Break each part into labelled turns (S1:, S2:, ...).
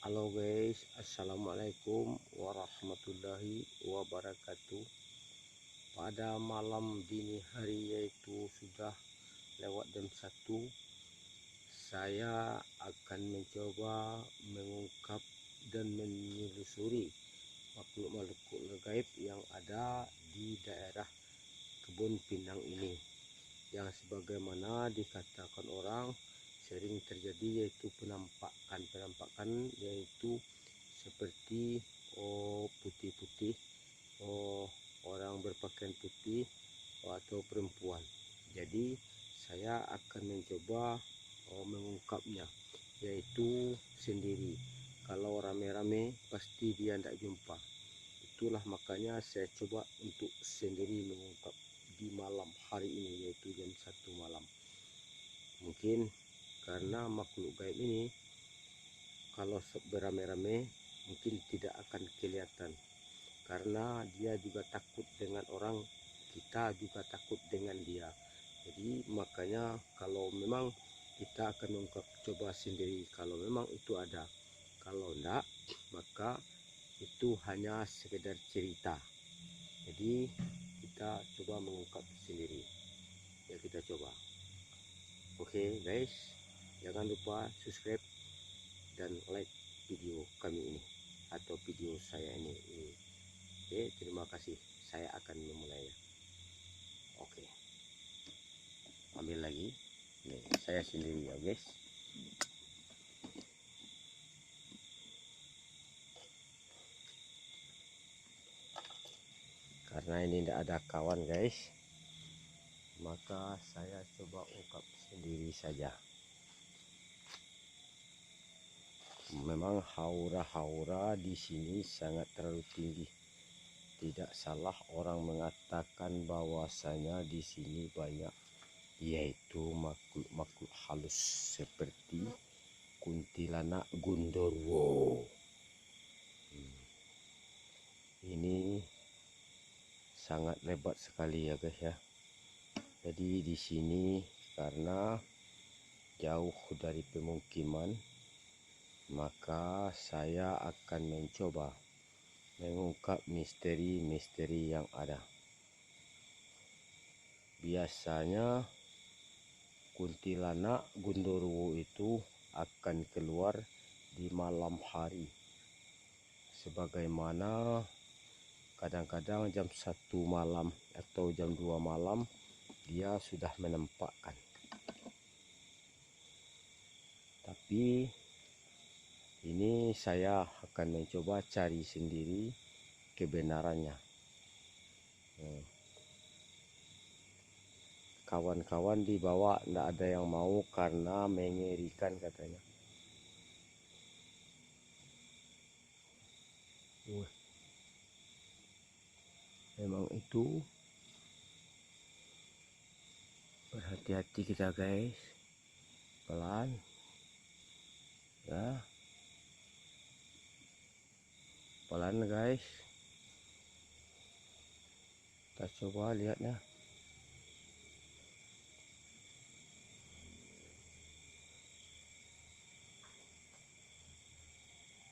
S1: Halo guys, assalamualaikum warahmatullahi wabarakatuh. Pada malam dini hari, yaitu sudah lewat jam 1, saya akan mencoba mengungkap dan menelusuri makhluk-makhluk gaib yang ada di daerah kebun pinang ini, yang sebagaimana dikatakan orang sering terjadi, yaitu penampakan yaitu seperti putih-putih, orang berpakaian putih atau perempuan. Jadi saya akan mencoba mengungkapnya, yaitu sendiri. Kalau rame-rame pasti dia tidak jumpa. Itulah makanya saya coba untuk sendiri mengungkap di malam hari ini, yaitu jam 1 malam. Mungkin karena makhluk gaib ini kalau beramai-ramai mungkin tidak akan kelihatan, karena dia juga takut dengan orang, kita juga takut dengan dia. Jadi makanya kalau memang kita akan coba sendiri, kalau memang itu ada. Kalau enggak, maka itu hanya sekedar cerita. Jadi kita coba mengungkap sendiri, ya kita coba. Oke guys, jangan lupa subscribe dan like video kami ini atau video saya ini. Oke, terima kasih. Saya akan memulainya. Oke, ambil lagi. Nih, saya sendiri ya guys. Karena ini tidak ada kawan guys, maka saya coba ungkap sendiri saja. Memang haura-haura di sini sangat terlalu tinggi. Tidak salah orang mengatakan bahwasanya di sini banyak, yaitu makhluk-makhluk halus seperti kuntilanak Gundurwo. Ini sangat lebat sekali ya guys ya. Jadi di sini karena jauh dari pemukiman, maka saya akan mencoba mengungkap misteri-misteri yang ada. Biasanya kuntilanak Gundurwo itu akan keluar di malam hari, sebagaimana kadang-kadang jam 1 malam atau jam 2 malam dia sudah menampakkan. Tapi ini saya akan mencoba cari sendiri kebenarannya. Kawan-kawan di bawah tidak ada yang mau karena mengerikan katanya. Memang itu, berhati-hati kita guys, pelan ya, pelan guys. Kita coba lihatnya.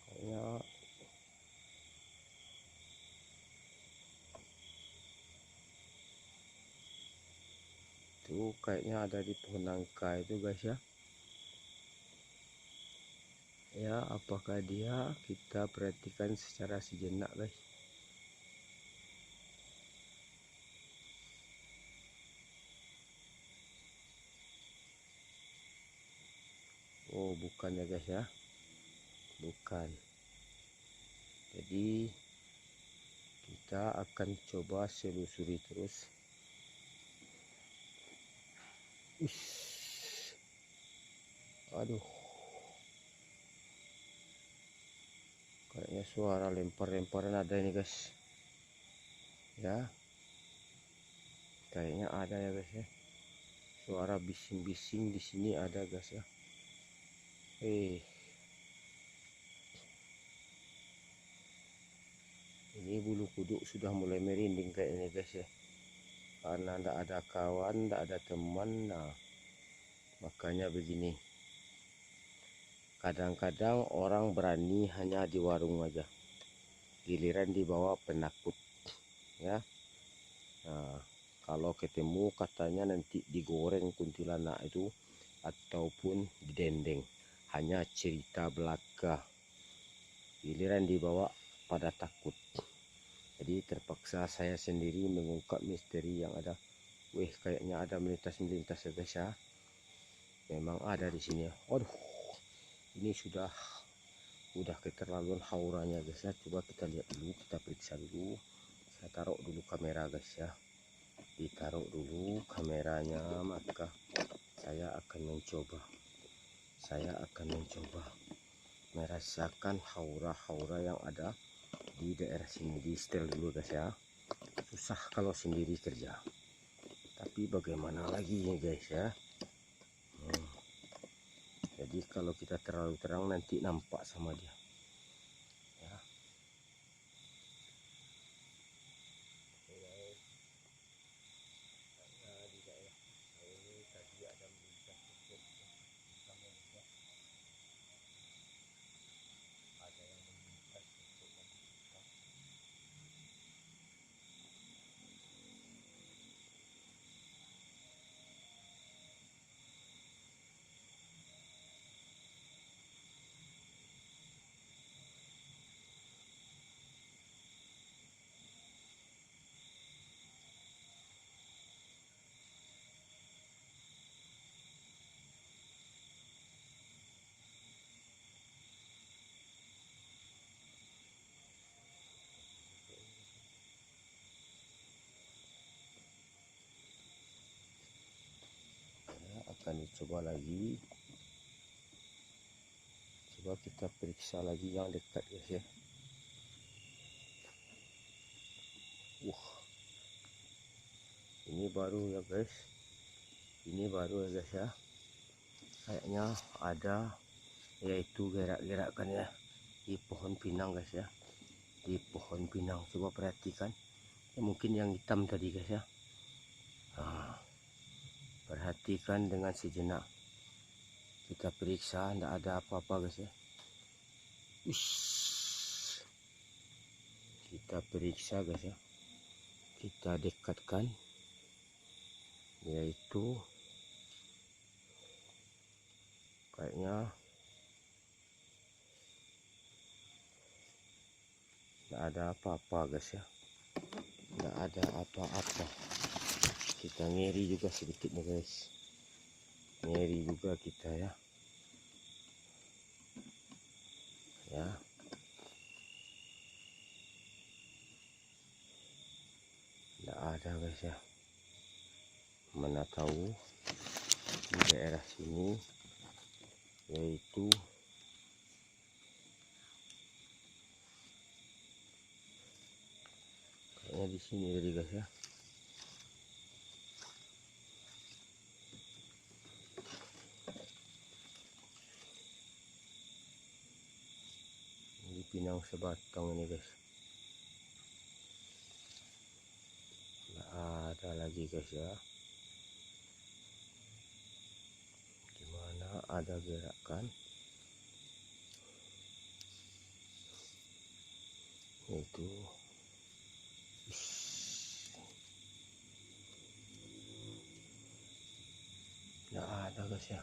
S1: Kayaknya itu kayaknya ada di pohon nangka itu guys ya. Ya, apakah dia? Kita perhatikan secara sejenak guys. Oh, bukan ya guys ya, bukan. Jadi kita akan coba selusuri terus. Aduh, kayaknya suara lempar-lemparan ada ini guys ya. Kayaknya ada ya guys ya, suara bising-bising di sini ada guys ya. Ini bulu kuduk sudah mulai merinding kayaknya guys ya, karena tidak ada kawan, tidak ada teman. Nah, makanya begini. Kadang-kadang orang berani hanya di warung aja, giliran dibawa penakut ya. Nah, kalau ketemu katanya nanti digoreng kuntilanak itu ataupun didendeng, hanya cerita belaka, giliran dibawa pada takut. Jadi terpaksa saya sendiri mengungkap misteri yang ada. Wih, kayaknya ada melintas-melintas ya guys ya. Memang ada di sini. Aduh, ini sudah keterlaluan hauranya guys ya. Coba kita lihat dulu, kita periksa dulu. Saya taruh dulu kamera guys ya. Ditaruh dulu kameranya, maka saya akan mencoba merasakan haura-haura yang ada di daerah sini. Di setel dulu guys ya. Susah kalau sendiri kerja, tapi bagaimana lagi ya guys ya. Jadi kalau kita terlalu terang nanti nampak sama dia ya. Di daerah saya ini tadi ada melintas sosok sama juga, ada yang melintas sosok wanita. Ya, akan dicoba lagi. Coba kita periksa lagi yang dekat guys ya. Ini baru ya guys, ini baru ya guys ya. Kayaknya ada, yaitu gerak-gerakan ya di pohon pinang guys ya. Di pohon pinang, coba perhatikan ya, mungkin yang hitam tadi guys ya. Nah, perhatikan dengan sejenak, kita periksa, tidak ada apa-apa guys ya. Kita periksa guys ya, kita dekatkan, yaitu kayaknya tidak ada apa-apa guys ya, tidak ada apa-apa. Kita ngeri juga sedikit nih guys, ngeri juga kita ya. Ya, tidak ada guys ya. Mana tahu di daerah sini, yaitu kayaknya di sini tadi guys ya. Di pinang sebatang ini guys, nggak ada lagi guys ya. Dimana ada gerakan, itu nggak ada guys ya.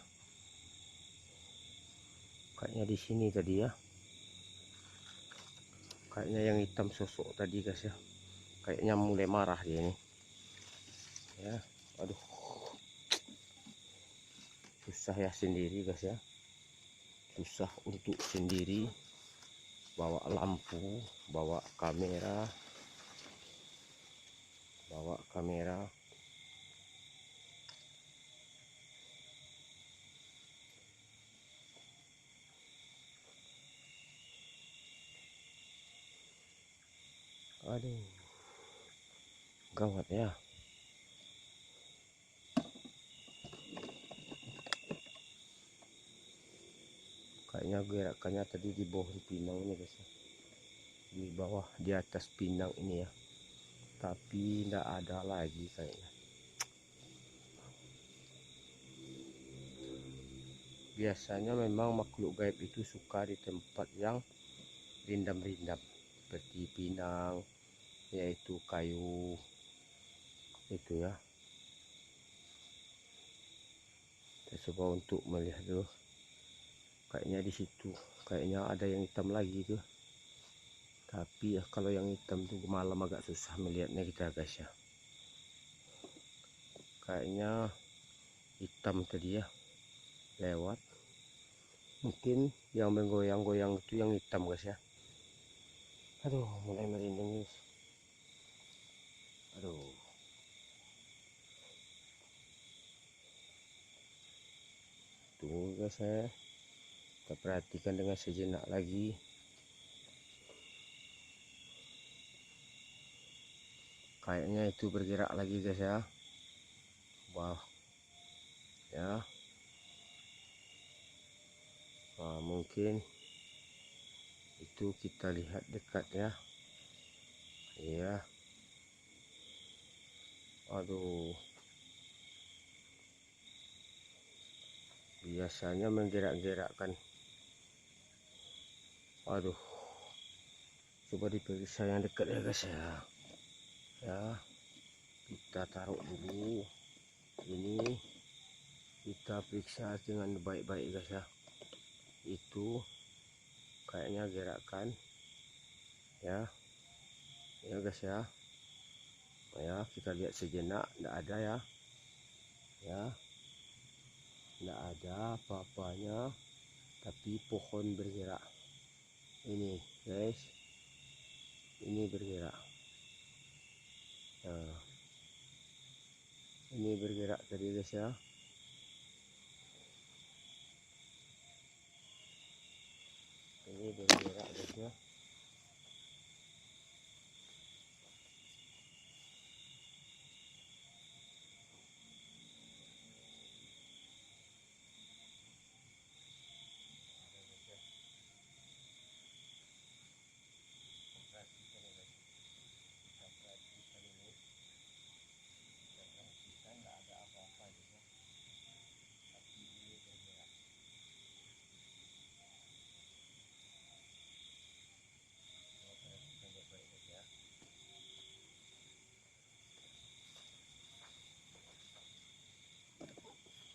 S1: Kayaknya di sini tadi ya, kayaknya yang hitam sosok tadi guys ya. Kayaknya mulai marah dia nih ya. Aduh, susah ya sendiri guys ya, susah untuk sendiri bawa lampu, bawa kamera. Aduh, gawat ya. Kayaknya gerakannya tadi di bawah pinang ini guys ya. Di bawah, di atas pinang ini ya, tapi tidak ada lagi kayaknya. biasanya memang makhluk gaib itu suka di tempat yang rindam-rindam seperti pinang, yaitu kayu itu ya. Kita coba untuk melihat dulu. Kayaknya di situ, kayaknya ada yang hitam lagi tuh. Tapi ya kalau yang hitam tuh malam agak susah melihatnya kita guys ya. Kayaknya hitam tadi ya, lewat. Mungkin yang menggoyang-goyang itu yang hitam guys ya. Aduh, mulai merinding guys. Aduh. Tunggu guys ya. Kita perhatikan dengan sejenak lagi. Kayaknya itu bergerak lagi guys ya. Wah. Ya. Nah, mungkin itu kita lihat dekat ya. Iya. Aduh. Biasanya menggerak-gerakkan. Aduh. Coba diperiksa yang dekat ya guys ya. Ya. Kita taruh dulu. Ini kita periksa dengan baik-baik guys ya. Itu kayaknya gerakan ya. Ya guys ya. Ya, kita lihat sejenak, tidak ada ya. Ya. Tidak ada apa-apanya, tapi pohon bergerak. Ini guys, ini bergerak. Nah, ini bergerak tadi guys ya. Ini bergerak guys ya.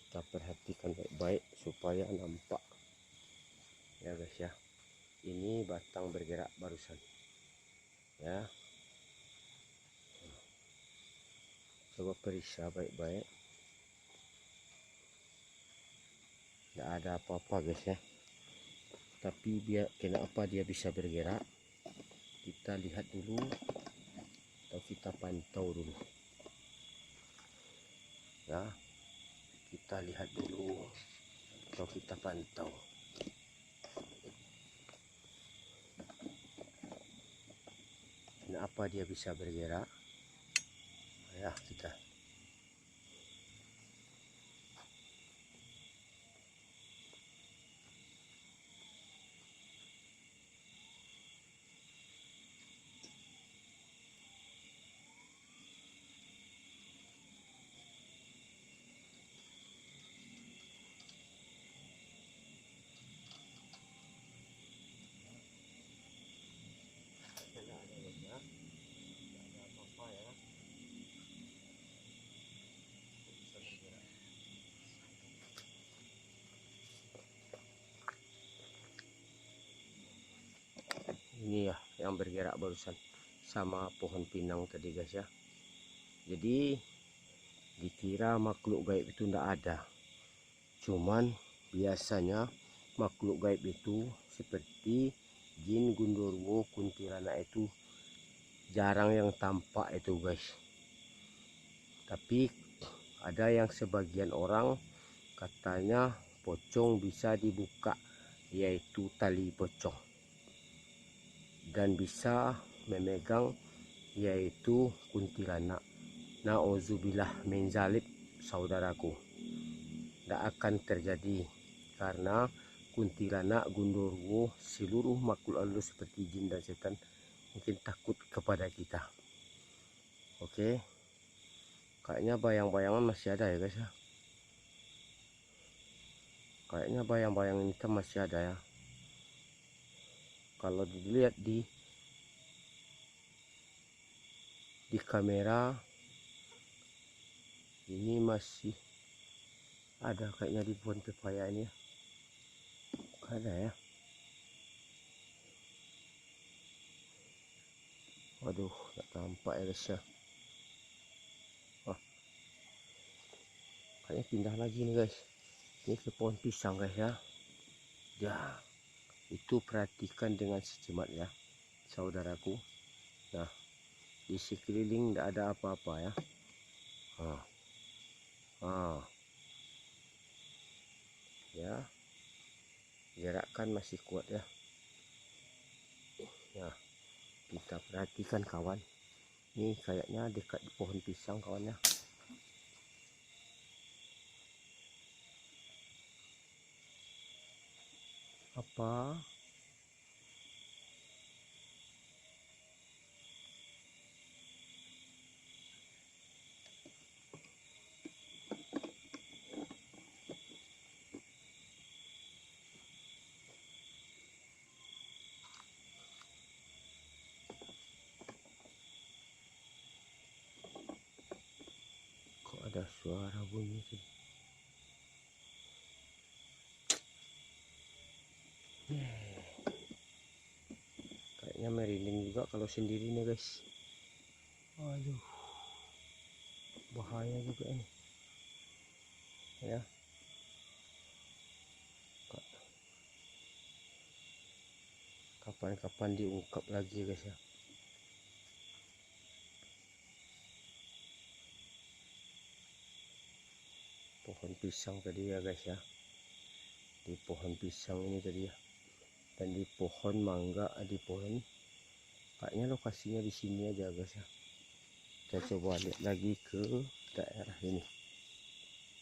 S1: Kita perhatikan baik-baik supaya nampak ya guys ya. Ini batang bergerak barusan ya. Coba periksa baik-baik, tidak ada apa-apa guys ya. Tapi kenapa dia bisa bergerak, kita lihat dulu atau kita pantau dulu ya. Kita lihat dulu atau kita pantau. Kenapa dia bisa bergerak ya, kita ini ya yang bergerak barusan sama pohon pinang tadi guys ya. Jadi dikira makhluk gaib itu tidak ada, cuman biasanya makhluk gaib itu seperti jin, gundurwo, kuntilanak itu jarang yang tampak itu guys. Tapi ada yang sebagian orang katanya pocong bisa dibuka, yaitu tali pocong, dan bisa memegang yaitu kuntilanak. Nauzubillah min zalik saudaraku, tidak akan terjadi karena kuntilanak, gundurwo, seluruh makhluk halus seperti jin dan setan mungkin takut kepada kita. Oke, kayaknya bayang-bayangan masih ada ya guys ya. Kayaknya bayang-bayang ini masih ada ya. Kalau dilihat di kamera ini masih ada kayaknya di pohon pepaya ini ya. Ada ya. Waduh, nggak tampak ya guys ya. Wah, kayaknya pindah lagi nih guys. Ini ke pohon pisang guys ya. Ya, itu perhatikan dengan secermat ya, saudaraku. Nah, di sekeliling tidak ada apa-apa ya. Ya, gerakan masih kuat ya. Nah, kita perhatikan kawan. Ini kayaknya dekat di pohon pisang kawannya. Apa? Kok ada suara bunyi tadi? Kayaknya merinding juga kalau sendiri nih guys. Aduh, bahaya juga ini ya. Kapan-kapan diungkap lagi guys ya. Pohon pisang tadi ya guys ya. Di pohon pisang ini tadi ya. Dan di pohon mangga, di pohon, kayaknya lokasinya di sini aja guys ya. Kita coba lihat lagi ke daerah ini,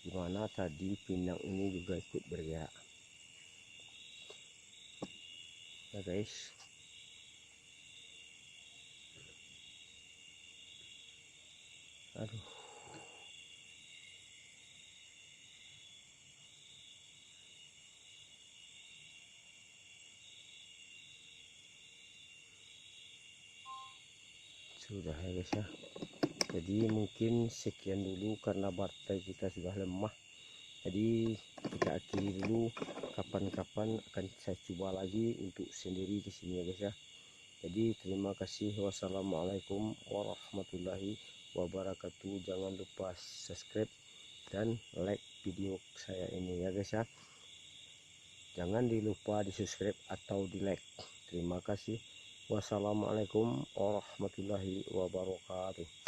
S1: dimana tadi pinang ini juga ikut bergerak ya guys. Aduh, sudah ya guys ya. Jadi mungkin sekian dulu karena baterai kita sudah lemah. Jadi kita akhiri dulu. Kapan-kapan akan saya coba lagi untuk sendiri di sini ya guys ya. Jadi terima kasih. Wassalamualaikum warahmatullahi wabarakatuh. Jangan lupa subscribe dan like video saya ini ya guys ya. Jangan dilupa di subscribe atau di like. Terima kasih. Wassalamualaikum warahmatullahi wabarakatuh.